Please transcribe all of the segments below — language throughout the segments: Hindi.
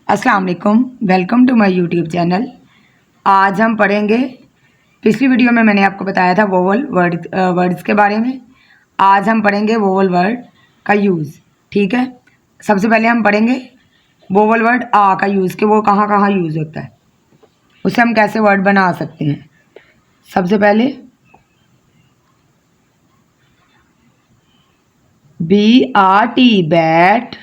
अस्सलाम वालेकुम, welcome to my YouTube channel. आज हम पढ़ेंगे, पिछली वीडियो में मैंने आपको बताया था वोवल वर्ड्स के बारे में। आज हम पढ़ेंगे वोवल वर्ड का यूज़। ठीक है, सबसे पहले हम पढ़ेंगे वोवल वर्ड आ का यूज़, कि वो कहाँ कहाँ यूज़ होता है, उससे हम कैसे वर्ड बना सकते हैं। सबसे पहले BRT bat,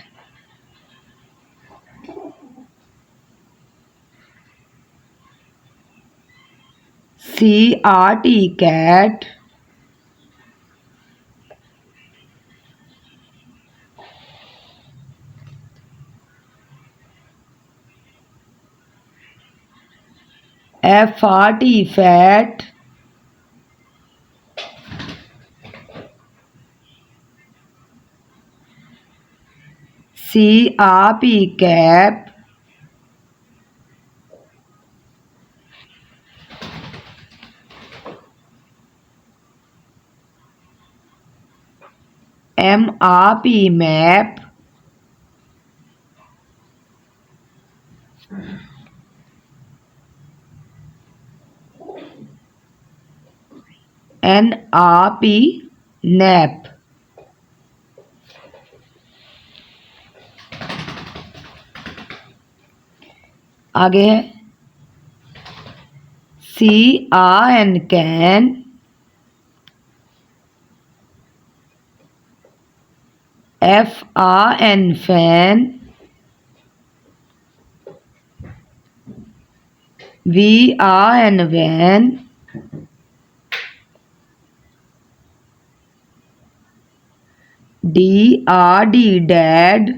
CRT cat, FRT fat, CRP cap, MRP map, NRP nap. आगे है CRN can, FRN fan, VRN van, DRD dad,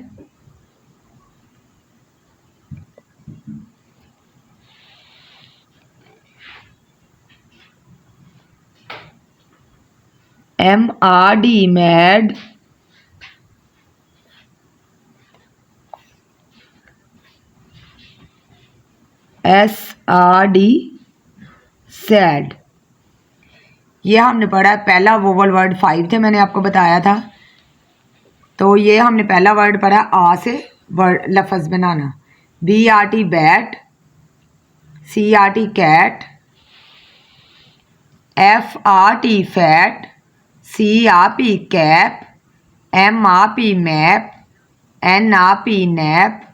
MRD mad, SRD sad. ये हमने पढ़ा पहला वोवल वर्ड 5 थे, मैंने आपको बताया था। तो ये हमने पहला वर्ड पढ़ा आ से वर्ड लफ्ज़ बनाना। BRT bat, CRT cat, FRT fat, CRP cap, MRP map, NRP nap,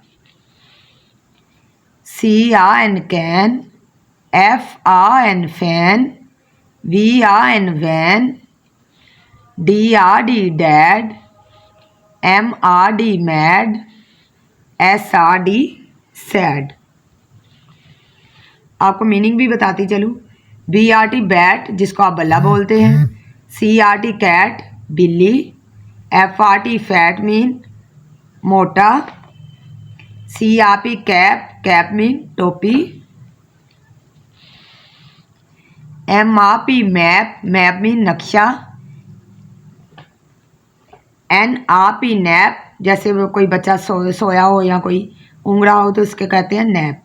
CRN can, FRN fan, VRN van, DRD dad, MRD mad, SRD sad. आपको मीनिंग भी बताती चलूँ। BRT बैट, जिसको आप बल्ला बोलते हैं, CRT कैट बिल्ली, FRT फैट मीन मोटा, CRP कैप कैप मीन टोपी, MRP मैप मैप मीन नक्शा, NRP नैप, जैसे वो कोई बच्चा सोया हो या कोई ऊँग रहा हो तो उसके कहते हैं नैप।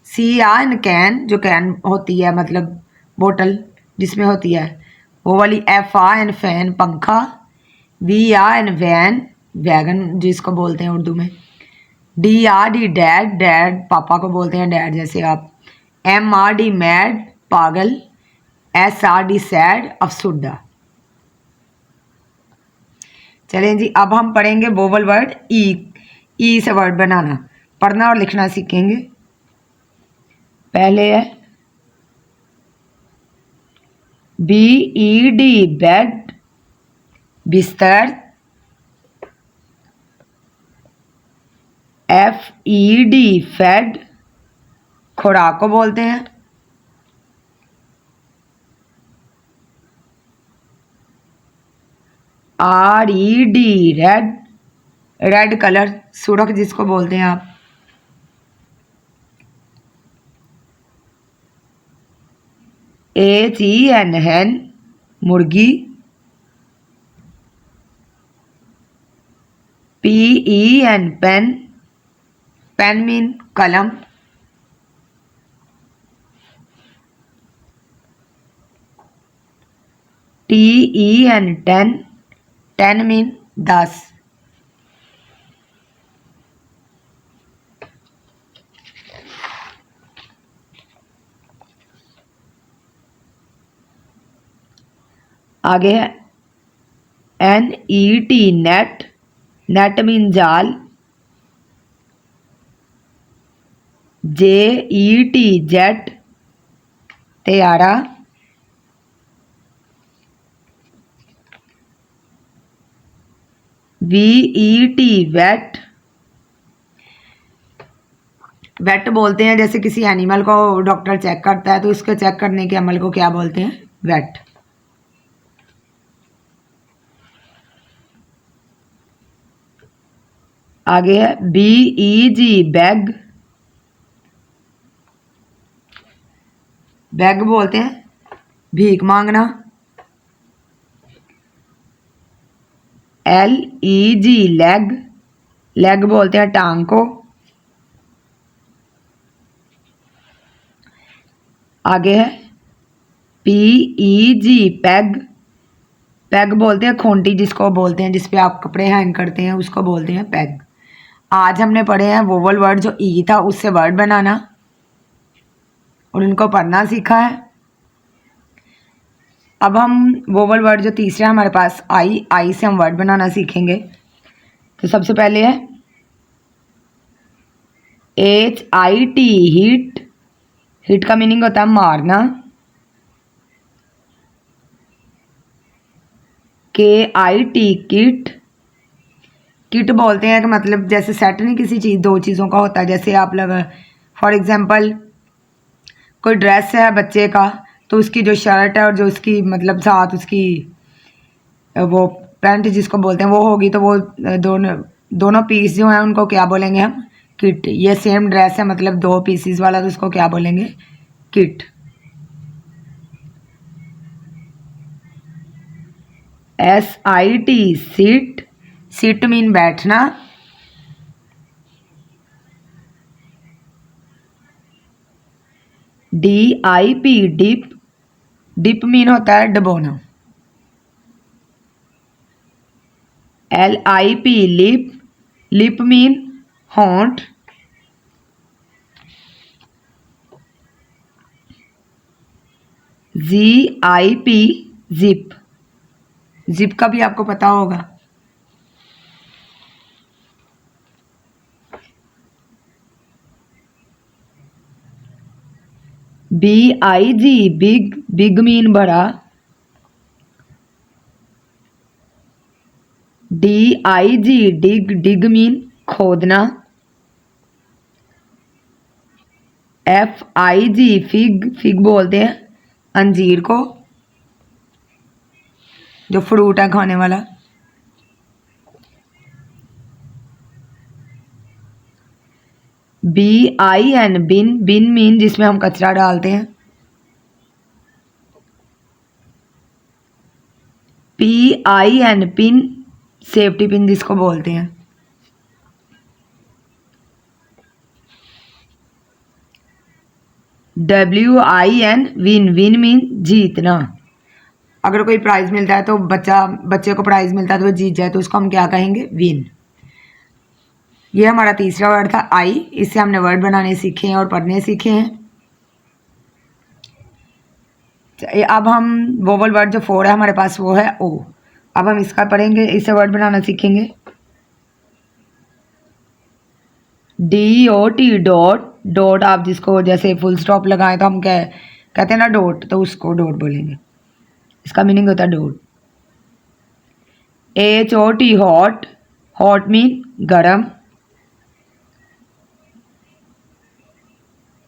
CRN कैन, जो कैन होती है मतलब बोतल जिसमें होती है वो वाली, FRN फैन पंखा, VRN वैन वैगन जिसको बोलते हैं उर्दू में, DRD डैड डैड पापा को बोलते हैं डैड जैसे आप, MRD मैड पागल, SRD सैड अफसुर्दा। चलें जी, अब हम पढ़ेंगे वोवल वर्ड ई से वर्ड बनाना, पढ़ना और लिखना सीखेंगे। पहले है BED बेड बिस्तर, FED फेड खुराक को बोलते हैं, RED रेड रेड कलर सुरख जिसको बोलते हैं आप, HEN हैन मुर्गी, PEN पेन पेन मीन कलम, TEN टेन मीन 10, आगे है NET नेट, नेट मीन जाल। JET जेट, तैयारा। VET वेट, वेट बोलते हैं जैसे किसी एनिमल को डॉक्टर चेक करता है तो इसको चेक करने के अमल को क्या बोलते हैं? वेट। आगे है BEG बैग, बैग बोलते हैं भीख मांगना। LEG लेग, लेग बोलते हैं टांग को। आगे है PEG पैग, पैग बोलते हैं खूंटी जिसको बोलते हैं, जिसपे आप कपड़े हैंग करते हैं उसको बोलते हैं पैग। आज हमने पढ़े हैं वोवल वर्ड जो ई था उससे वर्ड बनाना और उनको पढ़ना सीखा है। अब हम वोवल वर्ड जो तीसरा हमारे पास आई, आई से हम वर्ड बनाना सीखेंगे। तो सबसे पहले है HIT हिट, हिट का मीनिंग होता है मारना। KIT किट, किट बोलते हैं कि मतलब जैसे सेट नहीं किसी चीज़, दो चीज़ों का होता है। जैसे आप लोग फॉर एग्जांपल कोई ड्रेस है बच्चे का तो उसकी जो शर्ट है और जो उसकी मतलब साथ उसकी वो पैंट जिसको बोलते हैं वो होगी तो वो दोनों दोनों पीस जो हैं उनको क्या बोलेंगे हम? किट। ये सेम ड्रेस है मतलब दो पीसीस वाला तो उसको क्या बोलेंगे? Kit. SIT seat, seat mean बैठना। DIP डिप, डिप मीन होता है डबोना। LIP लिप, लिप मीन होंठ। ZIP जिप, जिप का भी आपको पता होगा। BIG बिग, बिग मीन बड़ा। DIG डिग, डिग मीन खोदना। FIG फिग, फिग बोलते हैं अंजीर को जो फ्रूट है खाने वाला। BIN बिन, बिन मीन जिसमें हम कचरा डालते हैं। PIN पिन, सेफ्टी पिन जिसको बोलते हैं। WIN विन, विन मीन जीतना। अगर कोई प्राइज मिलता है तो बच्चे को प्राइज मिलता है तो वो जीत जाए तो उसको हम क्या कहेंगे? विन। ये हमारा तीसरा वर्ड था आई, इससे हमने वर्ड बनाने सीखे हैं और पढ़ने सीखे हैं। अब हम वोवल वर्ड जो 4 है हमारे पास वो है ओ। अब हम इसका पढ़ेंगे, इससे वर्ड बनाना सीखेंगे। DOT डॉट, डॉट आप जिसको जैसे फुल स्टॉप लगाएं तो हम कहते हैं ना डॉट, तो उसको डॉट बोलेंगे, इसका मीनिंग होता है dot. HOT hot, hot mean गरम।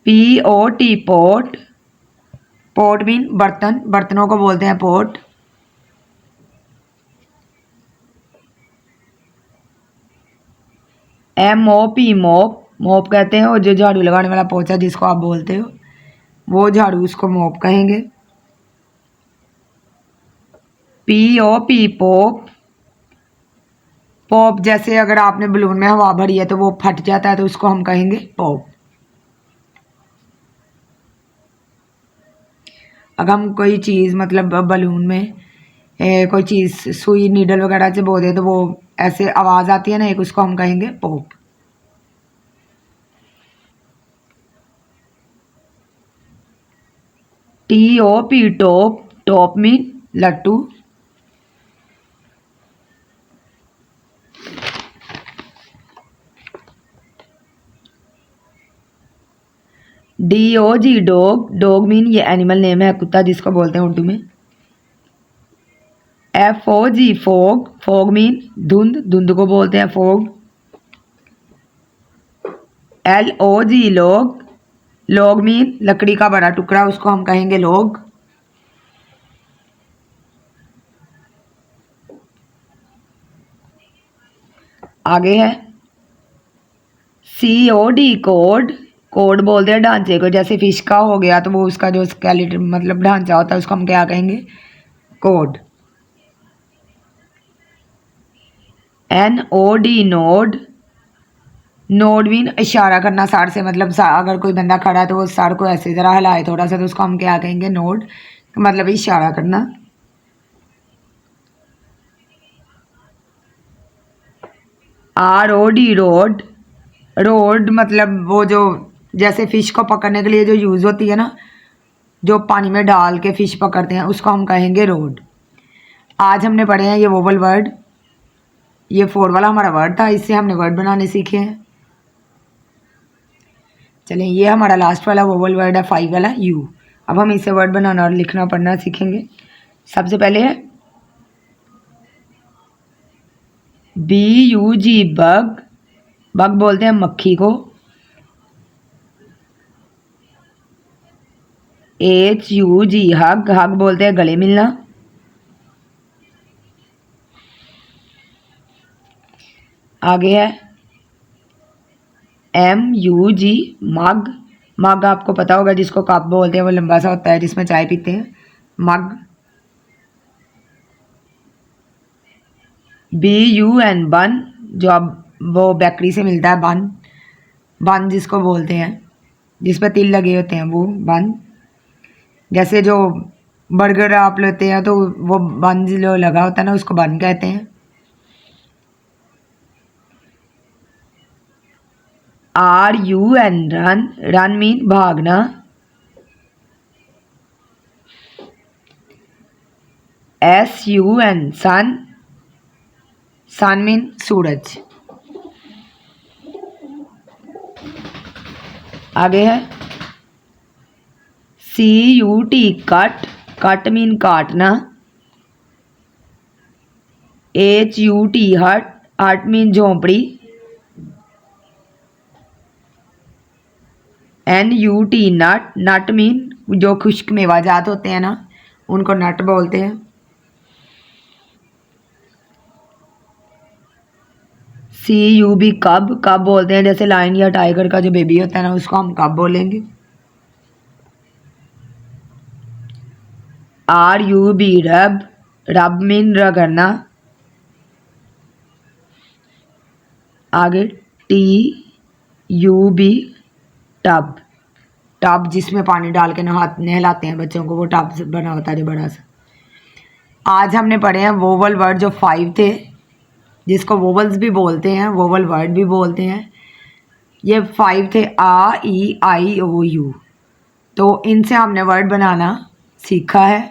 POT पोट, पोट मीन बर्तन, बर्तनों को बोलते हैं पोट। MOP मोप, मोप कहते हैं वो जो झाड़ू लगाने वाला पोछा जिसको आप बोलते हो वो झाड़ू, उसको मोप कहेंगे। POP पॉप, पॉप जैसे अगर आपने बलून में हवा भरी है तो वो फट जाता है तो उसको हम कहेंगे पॉप। अगर हम कोई चीज़ मतलब बलून में कोई चीज़ सुई नीडल वगैरह से बोल दे तो वो ऐसे आवाज़ आती है ना एक, उसको हम कहेंगे pop. TOP top, top mean लट्टू। DOG डॉग, डॉग मीन ये एनिमल नेम है, कुत्ता जिसको बोलते हैं उर्दू में। FOG फोग, फोग मीन धुंध, धुंध को बोलते हैं फोग। LOG लोग, लोग मीन लकड़ी का बड़ा टुकड़ा, उसको हम कहेंगे लोग। आगे है COD कोड, कोड बोलते हैं ढांचे को, जैसे फिश का हो गया तो वो उसका जो स्केलेटन मतलब ढांचा होता है उसको हम क्या कहेंगे, code. NOD node, node mean इशारा करना सार से, मतलब अगर कोई बंदा खड़ा है तो वो सार को ऐसे ज़रा हिलाए थोड़ा सा तो उसको हम क्या कहेंगे, नोड, मतलब इशारा करना। ROD रोड, रोड मतलब वो जो जैसे फ़िश को पकड़ने के लिए जो यूज़ होती है ना, जो पानी में डाल के फ़िश पकड़ते हैं उसको हम कहेंगे रोड। आज हमने पढ़े हैं ये वोवल वर्ड, ये 4 वाला हमारा वर्ड था, इससे हमने वर्ड बनाने सीखे हैं। चलें, ये हमारा लास्ट वाला वोवल वर्ड है 5 वाला यू। अब हम इससे वर्ड बनाना और लिखना पढ़ना सीखेंगे। सबसे पहले है BUG बग, बग बोलते हैं मक्खी को। HUG हग, हग बोलते हैं गले मिलना। आगे है MUG मग, मग आपको पता होगा जिसको कप बोलते हैं, वो लंबा सा होता है जिसमें चाय पीते हैं, मग। BUN बन, जो अब वो बेकरी से मिलता है बन, बन जिसको बोलते हैं जिस पर तिल लगे होते हैं वो बन। जैसे जो बर्गर आप लेते हैं तो वो बन जो लगा होता है ना उसको बन कहते हैं। RUN रन, रन मीन भागना। SUN सन, सन मीन सूरज। आगे है CUT कट, कट मीन काटना। HUT हट, हट मीन झोंपड़ी। NUT नट, नट मीन जो खुश्क मेवाजात होते हैं ना उनको नट बोलते हैं। CUB कब, कब बोलते हैं जैसे लायन या टाइगर का जो बेबी होता है ना उसको हम कब बोलेंगे। RUB रब, रब मीन रगड़ना। आगे TUB टब, टब जिसमें पानी डाल के नहलाते हैं बच्चों को, वो टब बना होता है जो बड़ा सा। आज हमने पढ़े हैं वोवल वर्ड जो 5 थे, जिसको वोवल्स भी बोलते हैं, वोवल वर्ड भी बोलते हैं। ये 5 थे A, E, I, O, U। तो इनसे हमने वर्ड बनाना सीखा है।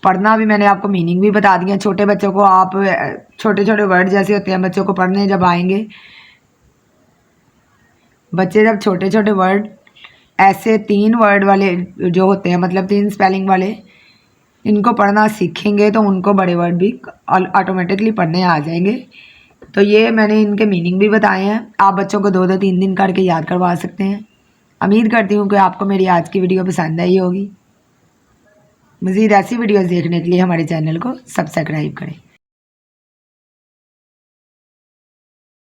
पढ़ना भी मैंने आपको मीनिंग भी बता दिया। छोटे बच्चों को आप छोटे छोटे वर्ड जैसे होते हैं बच्चों को पढ़ने जब आएंगे, बच्चे जब छोटे छोटे वर्ड ऐसे 3 वर्ड वाले जो होते हैं मतलब 3 स्पेलिंग वाले, इनको पढ़ना सीखेंगे तो उनको बड़े वर्ड भी ऑटोमेटिकली पढ़ने आ जाएंगे। तो ये मैंने इनके मीनिंग भी बताए हैं, आप बच्चों को 2-2 3 करके याद करवा सकते हैं। उम्मीद करती हूँ कि आपको मेरी आज की वीडियो पसंद आई होगी। मज़ीद ऐसी वीडियोस देखने के लिए हमारे चैनल को सब्सक्राइब करें।